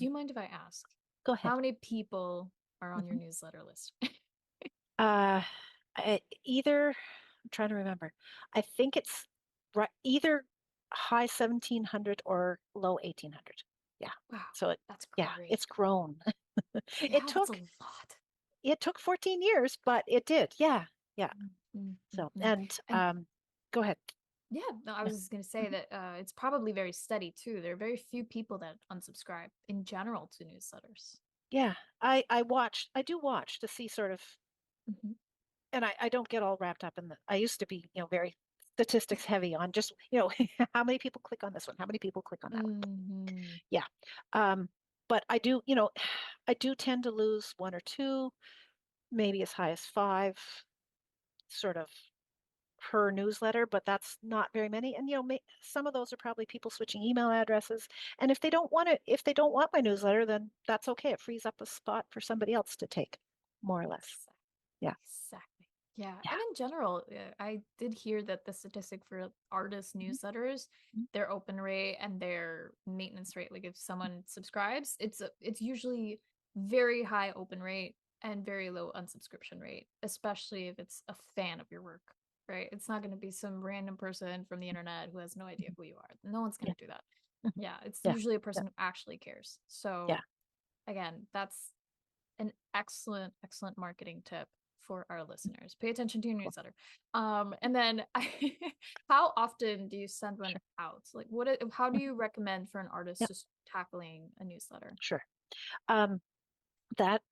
Do you mind if I ask Go how ahead. many people are on your Mhm. newsletter list? Uh, I'm trying to remember. I think it's right, either high 1700 or low 1800. Yeah. Wow, So that's yeah, great. it's grown. It Yeah, that's a took, lot. it took 14 years, but it did. Yeah. Yeah. Mm, mm, mm, So, mm. and, And go ahead. yeah, no, I Yeah. was just gonna say Mhm. that it's probably very steady too. There are very few people that unsubscribe in general to newsletters. Yeah. I do watch to see sort of, Mhm. and I don't get all wrapped up in I used to be, very statistics heavy on just, how many people click on this one? How many people click on that one? Mhm. Yeah. Um, but I do, I do tend to lose one or two, maybe as high as five, sort of per newsletter, but that's not very many. And, some of those are probably people switching email addresses. And if they don't want my newsletter, then that's okay. It frees up a spot for somebody else to take, more or less. Exactly. Yeah. Exactly. Yeah. Yeah. And in general, I did hear that the statistic for artist Mhm. newsletters, Mhm. their open rate and their maintenance rate, like if someone subscribes, it's usually very high open rate and very low unsubscription rate, especially if it's a fan of your work, right? It's not going to be some random person from the internet who has no idea Mhm. who you are. No one's going Yeah. to do that. Mhm. Yeah, it's Yeah. usually a Yeah. person who actually cares. Yeah. So again, that's an excellent, excellent marketing tip for our Mhm. listeners. Pay attention to your Cool. newsletter. And then how often do you send one Sure. out? Like how do Mhm. you recommend for an artist Yeah. just tackling a newsletter? Sure. Um, that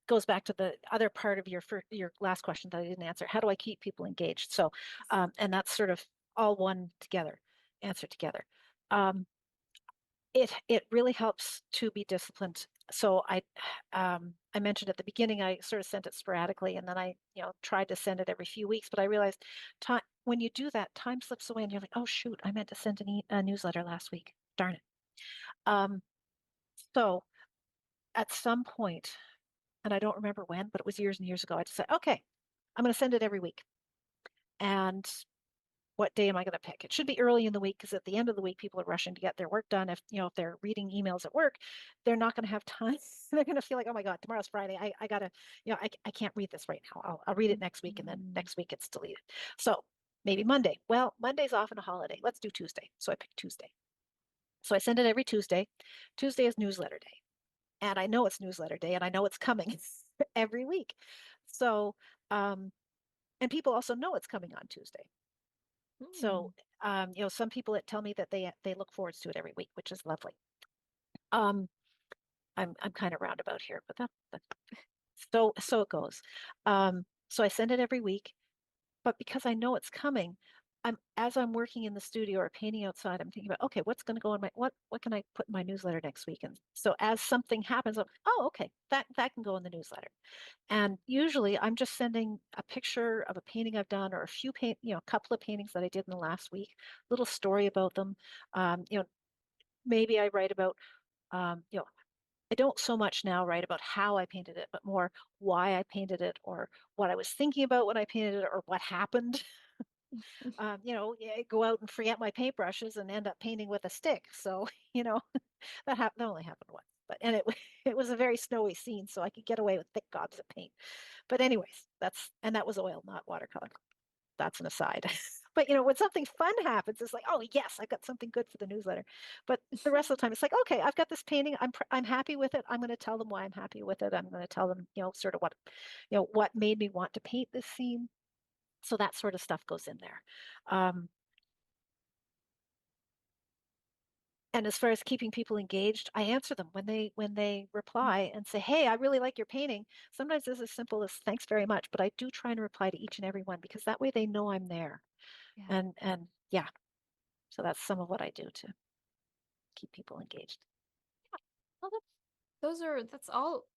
goes back to the other part of your last question that I didn't answer. How do I keep people engaged? So, and that's sort of all one together, answer together. Um, it really helps to be disciplined. So I mentioned at the beginning I sort of sent it sporadically, and then I tried to send it every few weeks. But I realized time when you do that, time slips away, and you're like, oh shoot, I meant to send a newsletter last week. Darn it. Um, so at some point, and I don't remember when, but it was years and years ago, I just said, okay, I'm going to send it every week. And what day am I going to pick? It should be early in the week because at the end of the week, people are rushing to get their work done. If they're reading emails at work, they're not going to have time. They're going to feel like, oh my God, tomorrow's Friday. I gotta, I can't read this right now. I'll read it next week, and then Mm. next week it's deleted. So maybe Monday. Well, Monday's off on a holiday. Let's do Tuesday. So I picked Tuesday. So I send it every Tuesday. Tuesday is newsletter day. And I know it's newsletter day and I know it's coming every week. So, um, and people also know it's coming on Tuesday. So, Mm. some people that tell me that they look forward to it every week, which is lovely. Um, I'm kind of roundabout here, but so it goes. So I send it every week, but because I know it's coming, as I'm working in the studio or painting outside, I'm thinking about, okay, what's going to go in what can I put in my newsletter next week? And so as something happens, oh, okay, that can go in the newsletter. And usually I'm just sending a picture of a painting I've done or a couple of paintings that I did in the last week, little story about them. Um, you know, maybe I write about, I don't so much now write about how I painted it, but more why I painted it or what I was thinking about when I painted it or what happened. Yeah, go out and forget my paintbrushes and end up painting with a stick. So, that only happened once. But and it it was a very snowy scene, so I could get away with thick gobs of paint. But anyways, that was oil, not watercolor. That's an aside. But when something fun happens, it's like, oh yes, I've got something good for the newsletter. But the rest of the time, it's like, okay, I've got this painting. I'm happy with it. I'm going to tell them why I'm happy with it. I'm going to tell them, sort of what made me want to paint this scene. So that sort of stuff goes in there. Um, and as far as keeping people engaged, I answer them when they reply and say, "Hey, I really like your painting." Sometimes it's as simple as "Thanks very much," but I do try and reply to each and every one because that way they know I'm there. Yeah. And yeah, so that's some of what I do to keep people engaged. Well, that's all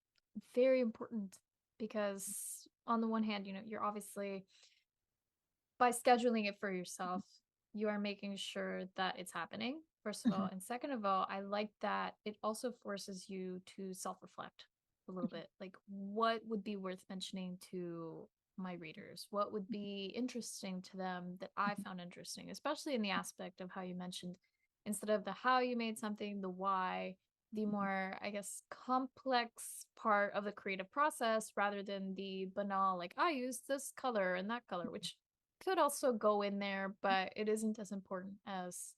very important because on the one hand, you're obviously by scheduling it for yourself, you are making sure that it's happening, first of all. Mhm, And second of all, I like that it also forces you to self reflect a little mhm, bit. Like, what would be worth mentioning to my readers? What would be interesting to them that I mhm, found interesting, especially in the aspect of how you mentioned instead of the how you made something, the why. the Mhm. more, I guess, complex part of the creative process rather than the banal, like, I use this color and that color, which could also go in there, but it isn't as important as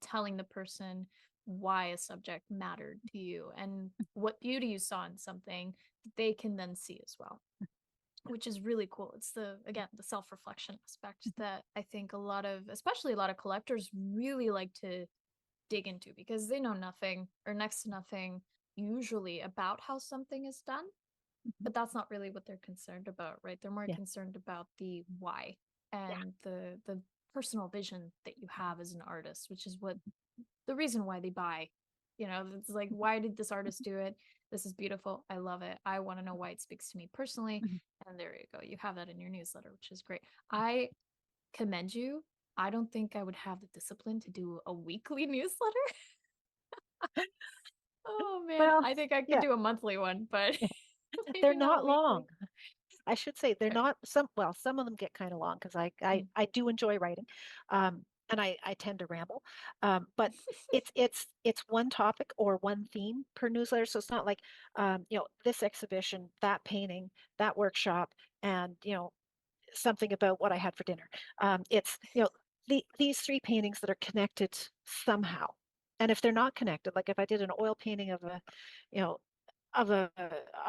telling the person why a subject mattered to you and what beauty you saw in something that they can then see as well, which is really cool. It's the, again, the self-reflection aspect that I think a lot of, especially a lot of collectors really like to dig into because they know nothing or next to nothing usually about how something is done, Mhm. but that's not really what they're concerned about, right? They're more Yeah, concerned about the why yeah, and the personal vision that you have as an artist, which is what the reason why they buy. You know, it's like, why did this artist do it? This is beautiful. I love it. I want to know why it speaks to me personally. mhm. And there you go. You have that in your newsletter, which is great. I commend you. I don't think I would have the discipline to do a weekly newsletter. Oh man, Well, I think I could yeah, do a monthly one, but they're maybe not a not weekly. long. I should say they're Okay. not some, well, some of them get kind of long because Mm. I do enjoy writing. And I tend to ramble. But it's one topic or one theme per newsletter. So it's not like this exhibition, that painting, that workshop, and something about what I had for dinner. It's these three paintings that are connected somehow. And if they're not connected, like if I did an oil painting of a, you know, of a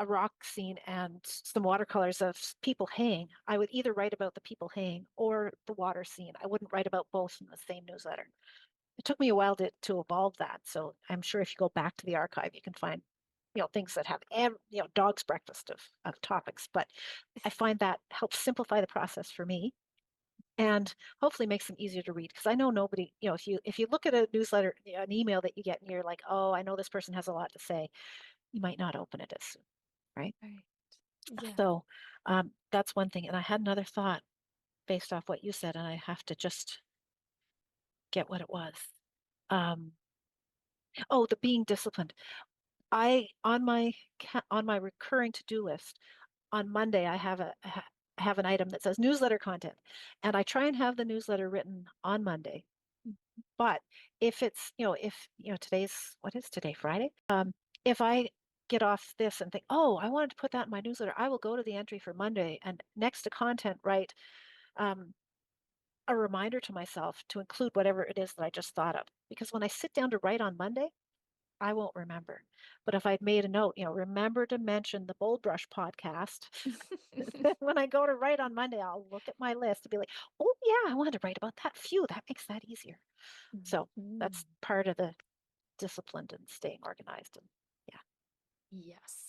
rock scene and some watercolors of people haying, I would either write about the people haying or the water scene. I wouldn't write about both in the same newsletter. It took me a while to evolve that. So I'm sure if you go back to the archive, you can find, things that have, dog's breakfast of topics. But I find that helps simplify the process for me and hopefully makes them easier to read. Because I know nobody, if you look at a newsletter, an email that you get and you're like, oh, I know this person has a lot to say, you might not open it as soon, right? Right. Yeah. So that's one thing. And I had another thought based off what you said, and I have to just get what it was. Um, oh, the being disciplined. I on my recurring to-do list on Monday, I have an item that says newsletter content, and I try and have the newsletter written on Monday. But if today's what is today, Friday? If I get off this and think, oh, I wanted to put that in my newsletter, I will go to the entry for Monday and next to content write um, a reminder to myself to include whatever it is that I just thought of. Because when I sit down to write on Monday, I won't remember. But if I'd made a note, remember to mention the Bold Brush podcast, then when I go to write on Monday, I'll look at my list and be like, oh, yeah, I wanted to write about that. Phew, that makes that easier. So Mhm. that's part of the disciplined and staying organized. And yeah. Yes.